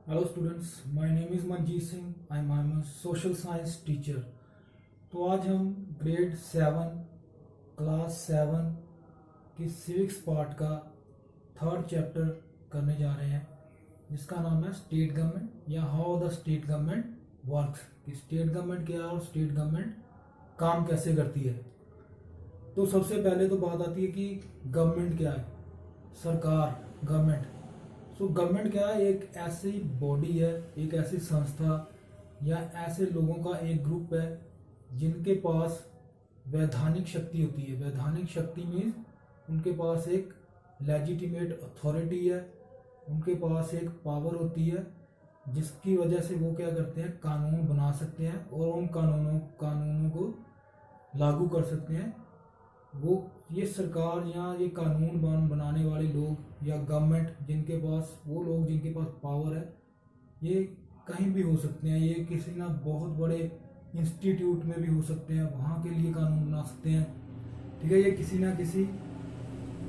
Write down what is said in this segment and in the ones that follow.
Hello students, my name is Manjeet Singh. I am a social science teacher. तो आज हम grade 7 class 7 की civics part का थर्ड चैप्टर करने जा रहे हैं, जिसका नाम है स्टेट गवर्नमेंट या how the state government works. कि स्टेट गवर्नमेंट क्या है और स्टेट गवर्नमेंट काम कैसे करती है। तो सबसे पहले तो बात आती है कि गवर्नमेंट क्या है। सरकार, गवर्नमेंट। सो गवर्नमेंट क्या है, एक ऐसी बॉडी है, एक ऐसी संस्था या ऐसे लोगों का एक ग्रुप है जिनके पास वैधानिक शक्ति होती है। वैधानिक शक्ति मीन्स उनके पास एक लेजिटिमेट अथॉरिटी है, उनके पास एक पावर होती है जिसकी वजह से वो क्या करते हैं, कानून बना सकते हैं और उन कानूनों को लागू कर सकते हैं। वो ये सरकार या ये कानून बनाने वाले लोग या गवर्नमेंट जिनके पास, वो लोग जिनके पास पावर है, ये कहीं भी हो सकते हैं। ये किसी ना बहुत बड़े इंस्टीट्यूट में भी हो सकते हैं, वहाँ के लिए कानून बना सकते हैं। ठीक है, ये किसी ना किसी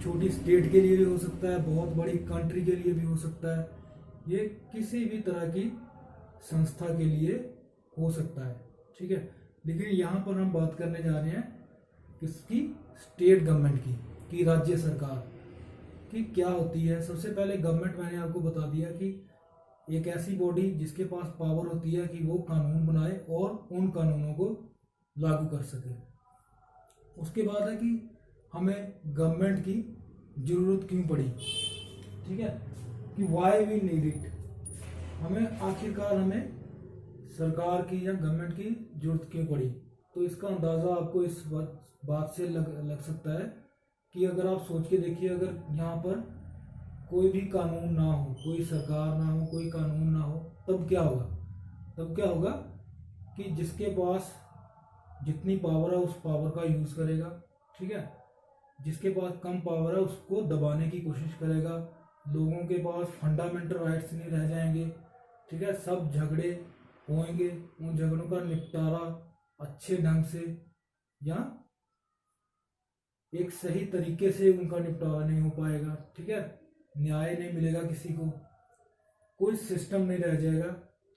छोटी स्टेट के लिए भी हो सकता है, बहुत बड़ी कंट्री के लिए भी हो सकता है। ये किसी भी तरह की संस्था के लिए हो सकता है। ठीक है, लेकिन यहाँ पर हम बात करने जा रहे हैं किसकी, स्टेट गवर्नमेंट की, कि राज्य सरकार की क्या होती है। सबसे पहले गवर्नमेंट मैंने आपको बता दिया कि एक ऐसी बॉडी जिसके पास पावर होती है कि वो कानून बनाए और उन कानूनों को लागू कर सके। उसके बाद है कि हमें गवर्नमेंट की जरूरत क्यों पड़ी। ठीक है, कि वाई वी नीड इट। हमें आखिरकार हमें सरकार की या गवर्नमेंट की जरूरत क्यों पड़ी। तो इसका अंदाज़ा आपको इस बात से लग सकता है कि अगर आप सोच के देखिए, अगर यहाँ पर कोई भी कानून ना हो, कोई सरकार ना हो, कोई कानून ना हो, तब क्या होगा। तब क्या होगा कि जिसके पास जितनी पावर है उस पावर का यूज़ करेगा। ठीक है, जिसके पास कम पावर है उसको दबाने की कोशिश करेगा। लोगों के पास फंडामेंटल राइट्स नहीं रह जाएंगे। ठीक है, सब झगड़े होंगे, उन झगड़ों का निपटारा अच्छे ढंग से या एक सही तरीके से उनका निपटारा नहीं हो पाएगा। ठीक है, न्याय नहीं मिलेगा किसी को, कोई सिस्टम नहीं रह जाएगा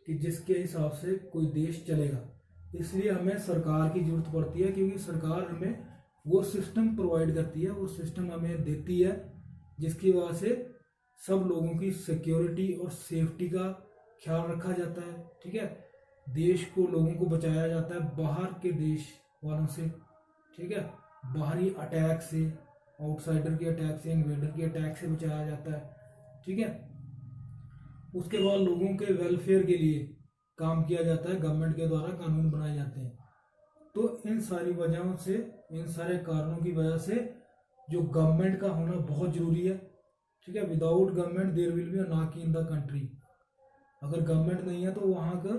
कि जिसके हिसाब से कोई देश चलेगा। इसलिए हमें सरकार की जरूरत पड़ती है, क्योंकि सरकार हमें वो सिस्टम प्रोवाइड करती है, वो सिस्टम हमें देती है जिसकी वजह से सब लोगों की सिक्योरिटी और सेफ्टी का ख्याल रखा जाता है। ठीक है, देश को, लोगों को बचाया जाता है बाहर के देश वालों से। ठीक है, बाहरी अटैक से, आउटसाइडर के अटैक से, इन्वेडर के अटैक से बचाया जाता है। ठीक है, उसके बाद लोगों के वेलफेयर के लिए काम किया जाता है, गवर्नमेंट के द्वारा कानून बनाए जाते हैं। तो इन सारी वजहों से, इन सारे कारणों की वजह से जो गवर्नमेंट का होना बहुत जरूरी है। ठीक है, without government there will be anarchy in the country. अगर गवर्नमेंट नहीं है तो वहाँ का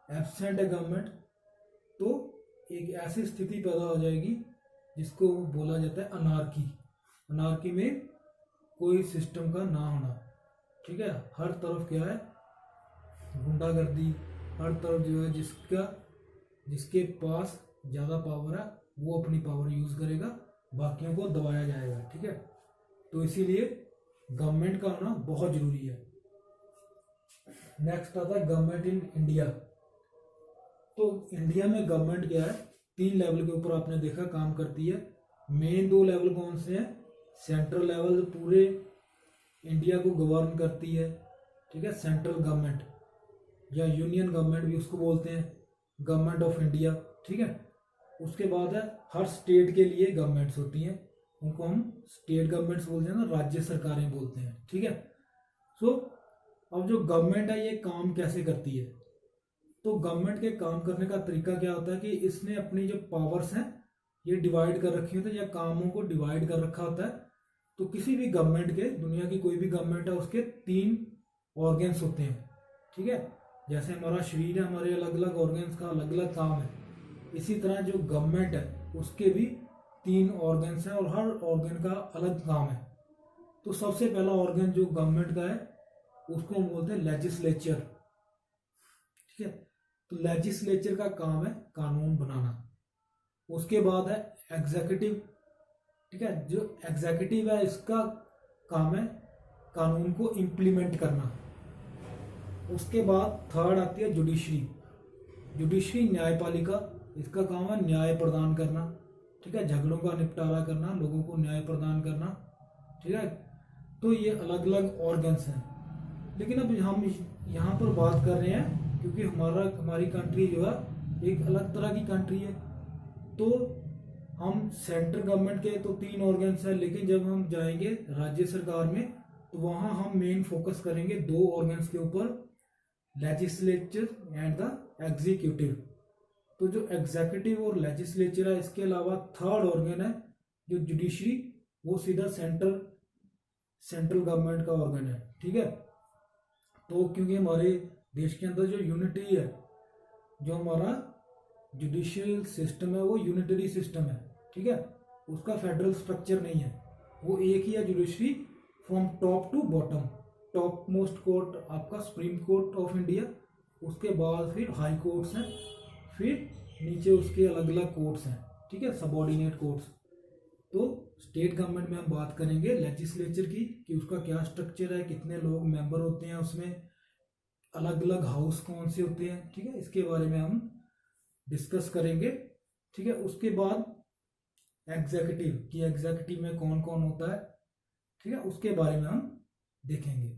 एब्सेंट है गवर्नमेंट, तो एक ऐसी स्थिति पैदा हो जाएगी जिसको बोला जाता है अनार्की। अनार्की में कोई सिस्टम का ना होना। ठीक है, हर तरफ क्या है, गुंडागर्दी। हर तरफ जो है जिसके पास ज़्यादा पावर है वो अपनी पावर यूज़ करेगा, बाकियों को दबाया जाएगा। ठीक है, तो इसीलिए गवर्नमेंट का होना बहुत ज़रूरी है। नेक्स्ट आता है गवर्नमेंट इन इंडिया। तो इंडिया में गवर्नमेंट क्या है, 3 लेवल के ऊपर आपने देखा काम करती है। मेन 2 लेवल कौन से हैं, सेंट्रल लेवल पूरे इंडिया को गवर्न करती है। ठीक है, सेंट्रल गवर्नमेंट या यूनियन गवर्नमेंट भी उसको बोलते हैं, गवर्नमेंट ऑफ इंडिया। ठीक है, उसके बाद है हर स्टेट के लिए गवर्नमेंट्स होती हैं, उनको हम स्टेट गवर्नमेंट्स बोलते हैं ना, राज्य सरकारें बोलते हैं। ठीक है, सो अब जो गवर्नमेंट है ये काम कैसे करती है। तो गवर्नमेंट के काम करने का तरीका क्या होता है कि इसने अपनी जो पावर्स हैं ये डिवाइड कर रखी होती है, या कामों को डिवाइड कर रखा होता है। तो किसी भी गवर्नमेंट के, दुनिया की कोई भी गवर्नमेंट है, उसके 3 ऑर्गन्स होते हैं। ठीक है, जैसे हमारा शरीर है, हमारे अलग अलग ऑर्गन्स का अलग अलग काम है, इसी तरह जो गवर्नमेंट है उसके भी 3 ऑर्गन्स हैं और हर ऑर्गन का अलग काम है। तो सबसे पहला ऑर्गन जो गवर्नमेंट का है उसको हम बोलते हैं लेजिस्लेचर। ठीक है, तो लेजिस्लेचर का काम है कानून बनाना। उसके बाद है एग्जीक्यूटिव। ठीक है, जो एग्जीक्यूटिव है इसका काम है कानून को इम्प्लीमेंट करना। उसके बाद थर्ड आती है जुडिशरी। जुडिशरी न्यायपालिका, इसका काम है न्याय प्रदान करना, ठीक है, झगड़ों का निपटारा करना, लोगों को न्याय प्रदान करना, ठीक है। तो ये अलग अलग ऑर्गन्स हैं। लेकिन अब हम यहाँ पर बात कर रहे हैं क्योंकि हमारी कंट्री जो है एक अलग तरह की कंट्री है, तो हम सेंट्रल गवर्नमेंट के तो 3 ऑर्गन्स हैं, लेकिन जब हम जाएंगे राज्य सरकार में तो वहाँ हम मेन फोकस करेंगे 2 ऑर्गन्स के ऊपर, लेजिस्लेचर एंड द एग्जीक्यूटिव। तो जो एग्जीक्यूटिव और लेजिस्लेचर है, इसके अलावा थर्ड ऑर्गन है जो जुडिशरी, वो सीधा सेंट्रल गवर्नमेंट का ऑर्गन है, ठीक है। तो क्योंकि हमारे देश के अंदर जो यूनिटी है, जो हमारा जुडिशियल सिस्टम है वो यूनिटरी सिस्टम है, ठीक है, उसका फेडरल स्ट्रक्चर नहीं है, वो एक ही है judiciary from top to bottom. Top most court आपका सुप्रीम कोर्ट ऑफ इंडिया, उसके बाद फिर हाई कोर्ट्स हैं, फिर नीचे उसके अलग अलग कोर्ट्स हैं, ठीक है, सबऑर्डिनेट कोर्ट्स। तो स्टेट गवर्नमेंट में हम बात करेंगे लेजिस्लेचर की कि उसका क्या स्ट्रक्चर है, कितने लोग मेंबर होते हैं उसमें, अलग अलग हाउस कौन से होते हैं, ठीक है, इसके बारे में हम डिस्कस करेंगे, ठीक है। उसके बाद एग्जीक्यूटिव की, एग्जीक्यूटिव में कौन कौन होता है, ठीक है, उसके बारे में हम देखेंगे।